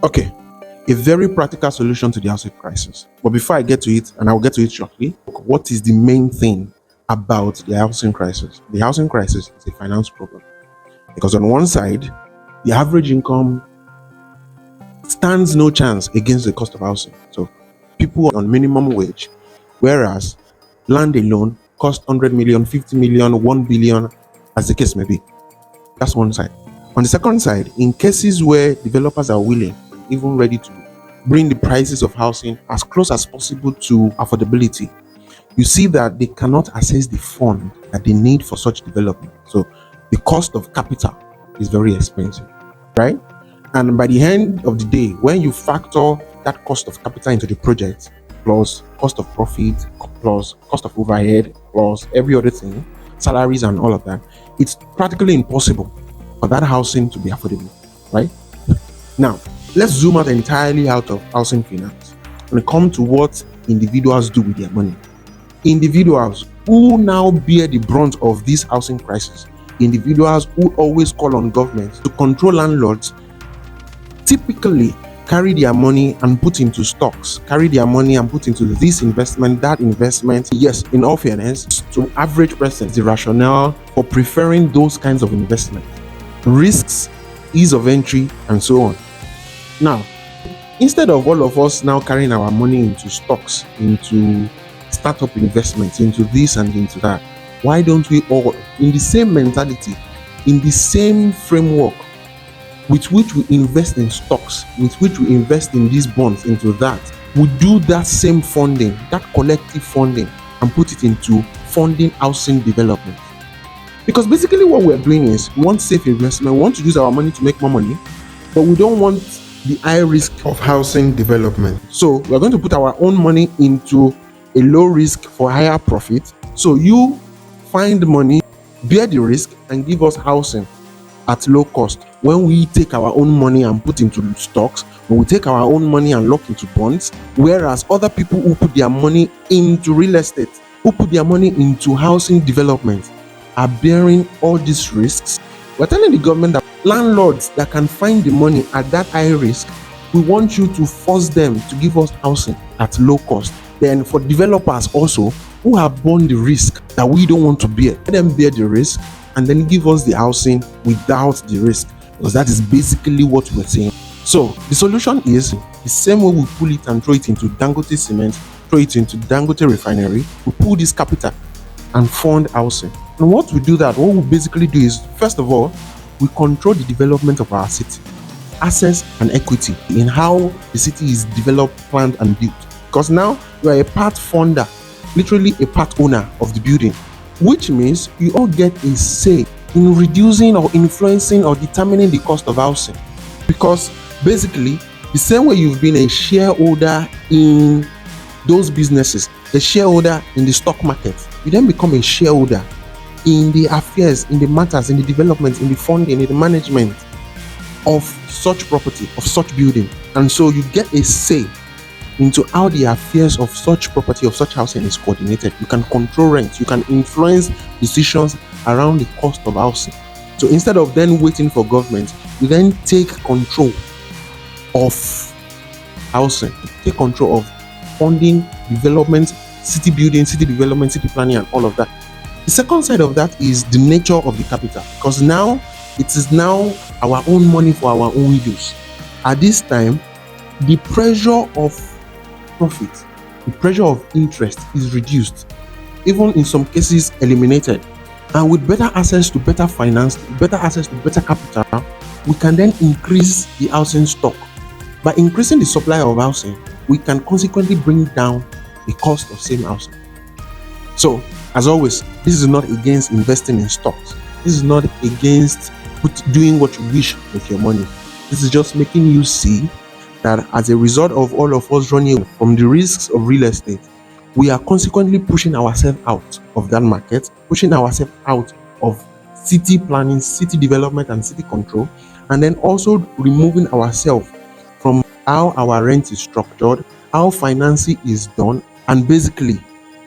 Okay, a very practical solution to the housing crisis. But before I get to it, and I'll get to it shortly, what is the main thing about the housing crisis? The housing crisis is a finance problem. Because on one side, the average income stands no chance against the cost of housing. So people on minimum wage, whereas land alone costs 100 million, 50 million, 1 billion, as the case may be. That's one side. On the second side, in cases where developers are willing, even ready to bring the prices of housing as close as possible to affordability, you see that they cannot access the fund that they need for such development. So the cost of capital is very expensive, right? And by the end of the day, when you factor that cost of capital into the project, plus cost of profit, plus cost of overhead, plus every other thing, salaries and all of that, it's practically impossible for that housing to be affordable, right? Now, let's zoom out entirely out of housing finance and come to what individuals do with their money. Individuals who now bear the brunt of this housing crisis, individuals who always call on government to control landlords, typically carry their money and put into stocks, carry their money and put into this investment, that investment. Yes, in all fairness, to average person, the rationale for preferring those kinds of investment, risks, ease of entry, and so on. Now, instead of all of us now carrying our money into stocks, into startup investments, into this and into that, why don't we all, in the same mentality, in the same framework with which we invest in stocks, with which we invest in these bonds, into that, we do that same funding, that collective funding, and put it into funding housing development? Because basically what we're doing is we want safe investment, we want to use our money to make more money, but we don't want the high risk of housing development. So we're going to put our own money into a low risk for higher profit. So you find money, bear the risk, and give us housing at low cost. When we take our own money and put into stocks, when we take our own money and lock into bonds, whereas other people who put their money into real estate, who put their money into housing development, are bearing all these risks. We're telling the government that landlords that can find the money at that high risk, we want you to force them to give us housing at low cost. Then for developers also who have borne the risk that we don't want to bear, let them bear the risk and then give us the housing without the risk, because that is basically what we're saying. So the solution is the same way we pull it and throw it into Dangote cement, throw it into Dangote refinery, we pull this capital and fund housing. And what we do that, what we basically do is, first of all, we control the development of our city, access and equity in how the city is developed, planned and built. Because now you are a part funder, literally a part owner of the building, which means you all get a say in reducing or influencing or determining the cost of housing. Because basically, the same way you've been a shareholder in those businesses, a shareholder in the stock market, you then become a shareholder in the affairs, in the matters, in the development, in the funding, in the management of such property, of such building. And so you get a say into how the affairs of such property, of such housing is coordinated. You can control rent, you can influence decisions around the cost of housing. So instead of then waiting for government, you then take control of housing, take control of funding, development, city building, city development, city planning, and all of that. The second side of that is the nature of the capital, because now it is now our own money for our own use. At this time, the pressure of profit, the pressure of interest is reduced, even in some cases eliminated. And with better access to better finance, better access to better capital, we can then increase the housing stock. By increasing the supply of housing, we can consequently bring down the cost of same housing. So, as always, this is not against investing in stocks. This is not against doing what you wish with your money. This is just making you see that as a result of all of us running from the risks of real estate, we are consequently pushing ourselves out of that market, pushing ourselves out of city planning, city development, and city control, and then also removing ourselves from how our rent is structured, how financing is done, and basically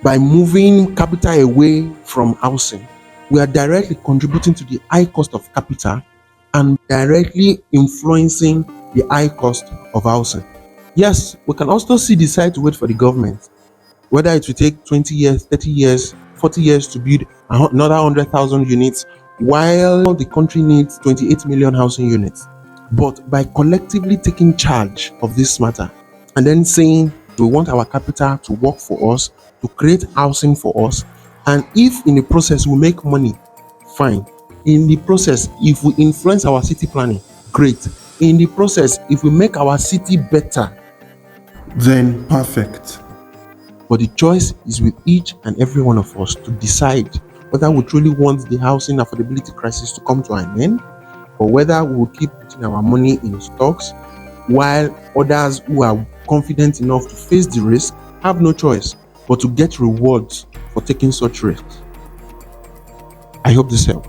by moving capital away from housing, we are directly contributing to the high cost of capital and directly influencing the high cost of housing. Yes, we can also decide to wait for the government, whether it will take 20 years, 30 years, 40 years to build another 100,000 units, while the country needs 28 million housing units. But by collectively taking charge of this matter and then saying we want our capital to work for us, to create housing for us, and if in the process we make money, fine. In the process, if we influence our city planning, great. In the process, if we make our city better, then perfect. But the choice is with each and every one of us to decide whether we truly want the housing affordability crisis to come to an end, or whether we will keep putting our money in stocks, while others who are confident enough to face the risk have no choice but to get rewards for taking such risks. I hope this helps.